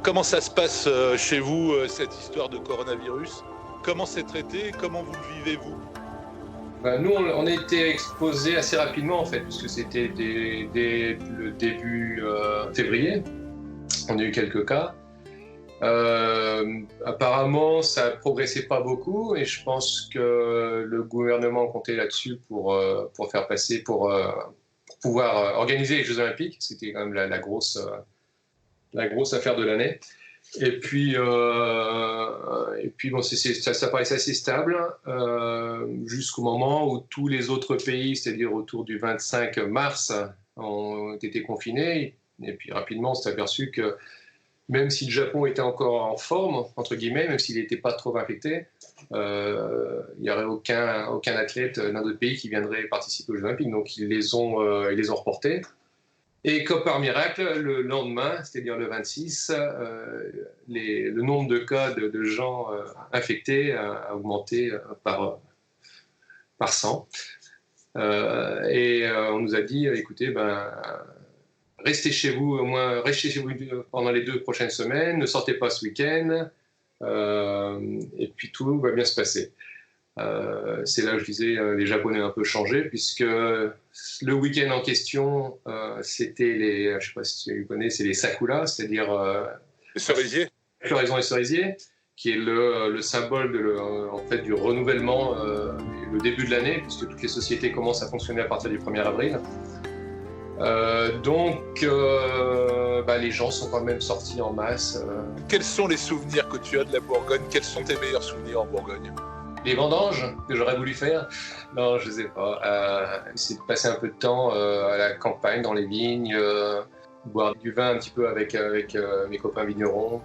Comment ça se passe chez vous, cette histoire de coronavirus? Comment c'est traité? Comment vous le vivez, vous? Nous, on a été exposés assez rapidement, en fait, puisque c'était dès le début février. On a eu quelques cas. Apparemment, ça ne progressait pas beaucoup et je pense que le gouvernement comptait là-dessus pour faire passer, pour pouvoir organiser les Jeux Olympiques. C'était quand même la grosse affaire de l'année. Et puis bon, ça paraissait assez stable jusqu'au moment où tous les autres pays, c'est-à-dire autour du 25 mars, ont été confinés. Et puis rapidement, on s'est aperçu que même si le Japon était encore en forme, entre guillemets, même s'il n'était pas trop infecté, il n'y aurait aucun athlète d'un autre pays qui viendrait participer aux Jeux Olympiques. Donc ils les ont reportés. Et comme par miracle, le lendemain, c'est-à-dire le 26, le nombre de cas de gens infectés a augmenté par 100. On nous a dit, écoutez, restez chez vous, au moins restez chez vous pendant les 2 prochaines semaines, ne sortez pas ce week-end, et puis tout va bien se passer. C'est là où je disais les Japonais ont un peu changé, puisque le week-end en question, c'était je ne sais pas si tu connais, c'est les sakura, c'est-à-dire Les cerisiers. La floraison des cerisiers, qui est le symbole en fait, du renouvellement, le début de l'année, puisque toutes les sociétés commencent à fonctionner à partir du 1er avril. Donc, les gens sont quand même sortis en masse. Quels sont les souvenirs que tu as de la Bourgogne? Quels sont tes meilleurs souvenirs en Bourgogne? Les vendanges que j'aurais voulu faire? Non, je ne sais pas. C'est de passer un peu de temps à la campagne, dans les vignes, boire du vin un petit peu avec mes copains vignerons.